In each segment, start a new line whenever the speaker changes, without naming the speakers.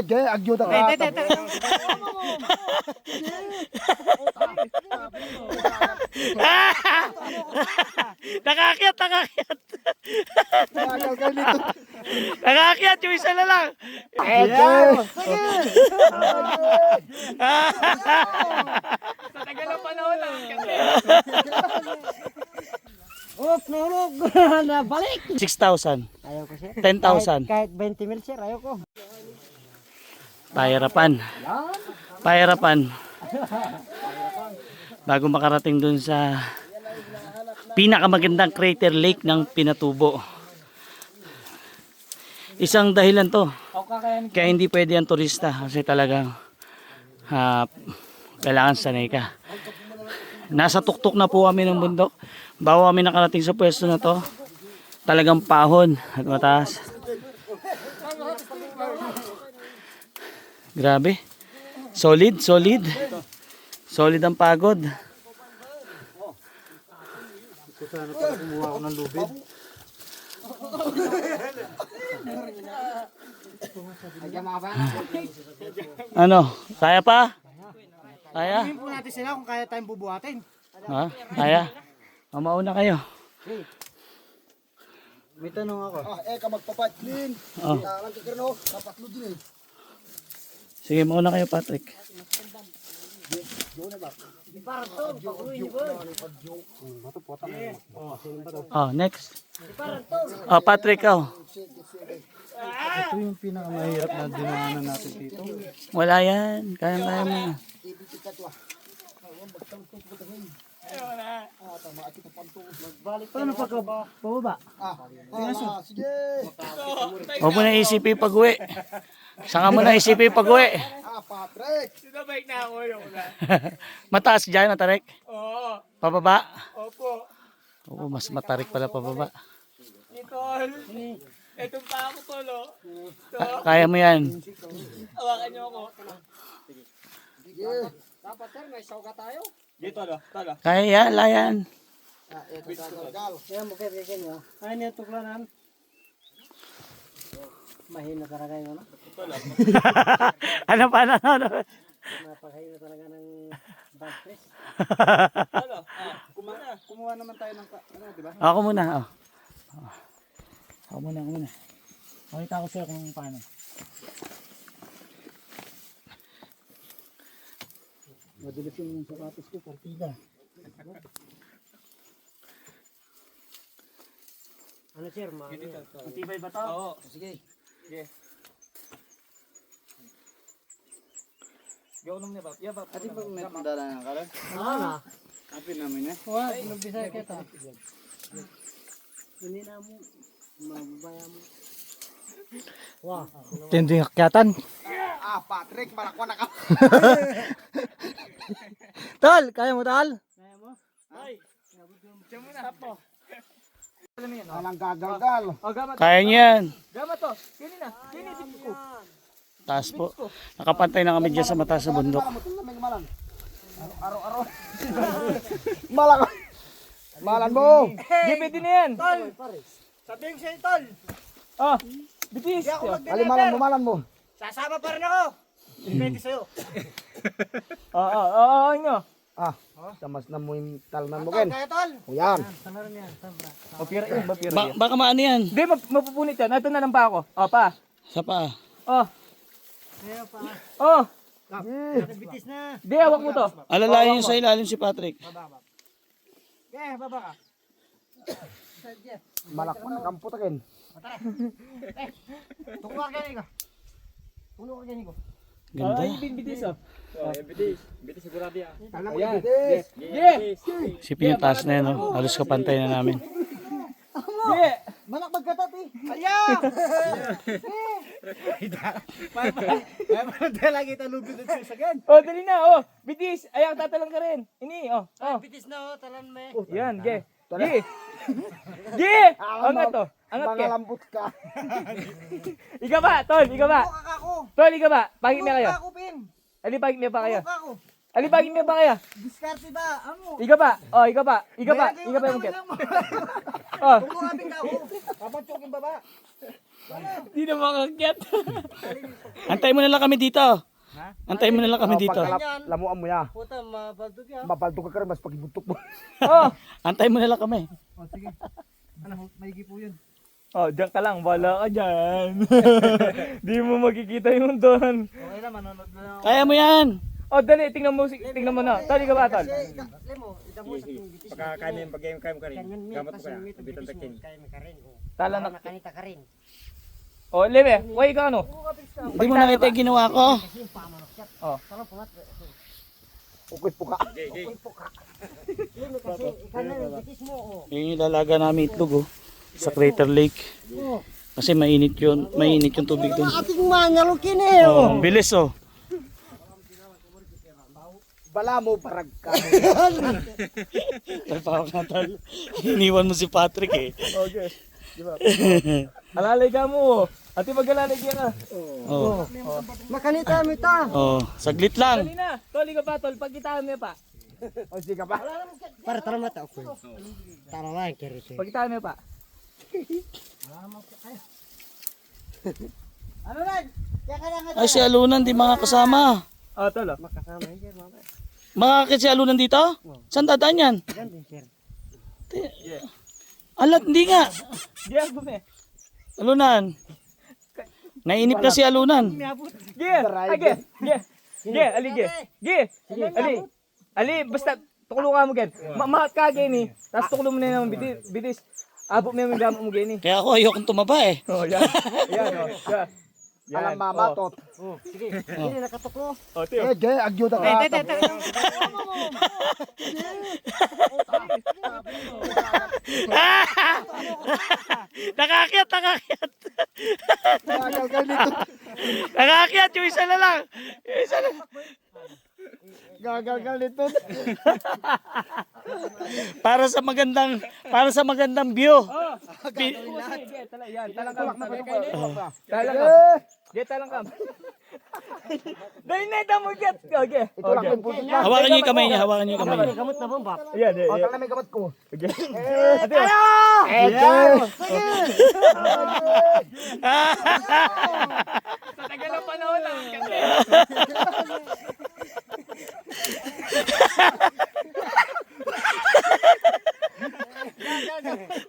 Gaya, agyo na ka.
Nakakyat. Nakakyat yung isa na lang.
Sa tagal ng panahon lang.
Nulog. Balik.
6,000.
Ayaw ko sir.
10,000.
Kahit 20 mil sir, ayaw ko.
Pahirapan. Bago makarating dun sa pinakamagandang crater lake ng Pinatubo. Isang dahilan to. Kaya hindi pwede ang turista kasi talagang kailangan sanay ka. Nasa tuktok na po kami ng bundok. Bago kami nakarating sa pwesto na to, talagang pahon at mataas. Grabe. Solid. Solid ang pagod.
Sana pala kumuha ako ng lubid.
Ano? Kaya pa? Kaya?
Tingin po natin sila kung kaya tayong bubuhatin.
Ha? Kaya? Mauna kayo.
May tanong ako.
Ka magpapat din.
Oh.
Lang ka karno, kapatlo din eh.
Sige, mauna kayo, Patrick. Oh, next. Oh, Patrick, oh.
Ito yung pinakamahirap na dinaanan natin dito.
Wala yan. Kaya mo.
Paano pagkababa?
Sige.
Huwag mo na isipin pag-uwi. Saka mo na isipin pag-uwi.
Patrick.
Sinabay na ako yung una.
Mataas dyan, matarik.
Oo.
Pababa.
Opo.
Oo, mas matarik pala pababa.
Nicole. Itong pa ako tolo.
Kaya mo yan.
Hawakan niyo ako.
Dapat sir, may sauga tayo.
Dito tolo. Tolo.
Kaya yan, layan.
Kaya mo kaya nyo. Ay niya tuklanan. Mahina talaga yun, ano?
Ano pa na?
Napakahina talaga ng bad stress.
Tolo.
Kumuha naman tayo ng di ba?
Ako muna. Oh. Ako muna. Pakita ko sa'yo kung paano.
Madalas yung sapatos ko, partida.
Ano sir,
Matibay ba to?
Oo.
Sige.
Gawin mo niya ba? Yeah, ba?
Ati pag may pandala ng karan?
na.
Apin namin eh.
Wag, nagbisa kita. Hindi na mo. Mabaya mo. Wah.
Tinding akyatan.
Patrick, malakwa na ka.
Tol, kaya mo tol?
Kaya mo?
Diyan muna. Tap mo. Alam mo yan.
Walang gagal.
Oh, gama to.
Kaya niyan.
Gama to. Kini na. Kini tip ko.
Taas po. Nakapantay na kami dyan sa mataas sa bundok.
Araw-araw. Malak. Malan mo.
Give din na yan.
Sabihin sa'yo, tol.
Oh. Bitis.
Ali malan mo.
Sasama pa rin ako. Depende sa'yo.
Oo, nyo.
Samas na mo yung talman mo, Ken.
Kaya, tol.
O yan.
Tama rin yan. Tama.
Mapira yan. Mapira yan.
Baka maano yan.
Hindi, mapupunit yan. Ito na lang pa ako. Oh, pa.
Sa paa.
Oh.
Kaya pa.
Oh.
Bitis na.
Di, hawak mo to.
Alalayan sa ilalim si Patrick.
Kaya, baba ka.
Malakwa na kamputa, Ken.
Tukuha ka ganito. Tulo ka ganito.
Ganda.
Bitis oh. Bitis sigurado yan.
Alam mo, bitis.
Sipin yung taas na yan. Oh. Halos kapantay na namin.
Di.
Malak magkatat eh.
Dahil lagi talubid at susagan.
Oh, dali na. Oh, bitis. Ayan, tatalang ka rin. Ini, oh. Oh.
Bitis na, talan me.
Yan, ge. Ge. Ge. Angat to. Angat ke.
Mga lambot ka.
Ika ba, tol, ika ba?
Ako.
Tol, ika ba? Pagit niya kayo.
Ako, Pin.
Ali, pagit niya ba kayo?
Ako.
Ali, pagit niya ba kayo?
Diskarte ba? Amo.
Ika ba? Oh, ika ba? Ika ba? Ika ba yung ket? Oh.
Tulo ka pin ako. Kapag choking baba.
Hindi na makakyat. Antay mo na lang kami dito. Antay mo na lang kami dito.
Lamuan mo ya.
Puta, mabaldog yan.
Mabaldog ka rin, mas pagibuntok mo.
Oh,
Antay mo na lang kami.
O, sige. Ano, maigi po yun.
oh, diyan ka lang, wala ka dyan. Di mo makikita yung doon.
Okay na, manonood na lang ako.
Kaya mo yan.
Oh, dali, tingnan mo na. Tali ka ba, tol?
Pagkakanin, pag-game kayo ka rin. Gamot mo ka na. Bitan takin.
Tala na.
Kanita ka rin.
Oh, Leme, way ka ano?
Hindi mo nakita yung ginawa ko.
Oh.
Ukit po ka.
Yun kasi, ikaw na nagbitis mo. Oh.
Yung ilalaga namin itlog sa Crater Lake. Kasi mainit yung tubig doon.
Ating manyalukin eh.
Oh, bilis oh.
Bala mo, barag ka.
Talpawak na tal. Iniwan mo si Patrick eh.
Okay. Diba? Alalay ka mo. Ati mag-alalay ka.
Oh.
Makanita mo ito.
Oh, saglit lang.
Tali na. Toli ka pa, tol. Pagkitaan mo pa.
O, sige pa.
Para tara mata ako. Tara lang kiri.
Pagkitaan mo pa.
Ano lang? Kaya ka lang
Ay, si Alunan di mga kasama.
Oh, tol.
makasama yun sir. Mama.
Makakit si Alunan dito? Saan dadaan yan?
Ganda sir.
Alat, hindi nga.
Diyan mo eh.
Alunan. Nainip na si Alunan.
Ge, age. Ge, ali ge. Ge. Ali, basta tukulungan mo gen. Mahat ka gen ni. Tas tukulong mo na naman bitis. Abot mo yung gamot mo gen ni.
Kaya ako ayokong tumaba eh.
Oh, yan. Yan, oh. Yan.
Alam mama, tot.
Sige. Hindi nakatuklo.
Oh, tiyo.
Gaya, agyuda ka.
Nakakyat. Nakakyat, yung isa na lang. Yung isa na.
Gagal nito.
Para sa magandang view.
Ge, tala yan. Talang kam. Talang kam. Ge, talang kam. Dali na ito mo get. Ge.
Ito lang yung puso na.
Hawakan niyo yung kamay niya, hawakan niyo yung kamay niya.
Gamot na bomba.
Yan,
O, tala may gamat ko.
Ge. Sa tagal ng panahon lang kasi.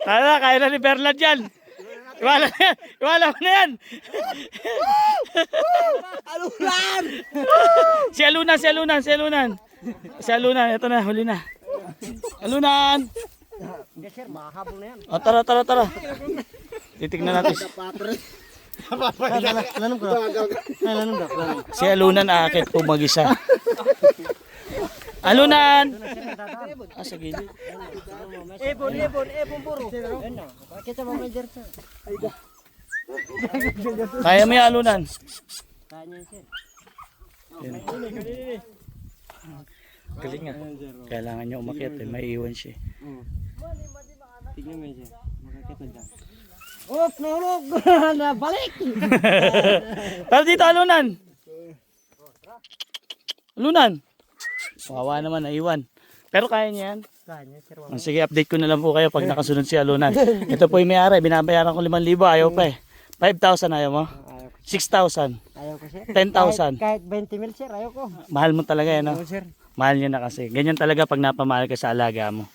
Kaya na ni Bernard yan. Iwala mo na yan. Alunan! Si Alunan, ito na, huli na. Alunan!
Hindi sir, mahabol na yan.
O, tara. Titignan natin.
Lanong ko. Lanong ko.
Si Alunan aakit po mag-isa. Alunan! Sa gilid.
Ebon puro. Ano? Kita mo major sir.
Kaya mo yung Alunan.
Kanya sir.
Galing nga. Kailangan niya umakyat eh, maiiwan siya.
Tignan mo sir. Makakita dyan. Oh, nahulog! Nabalik!
Tara dito, Alunan! Alunan! Wawa naman, naiwan. Pero kaya niya yan.
Kanya sir.
Sige, update ko na lang po kayo pag nakasunod si Alunan. Ito po yung may-ari, binabayaran ko 5,000, ayaw pa eh. 5,000 ayaw mo? 6,000.
Ayaw ko sir.
10,000.
Kahit 20 mil sir, ayaw ko.
Mahal mo talaga yan, no?
Ayaw sir.
Mahal niya na kasi. Ganyan talaga pag napamahal ka sa alaga mo.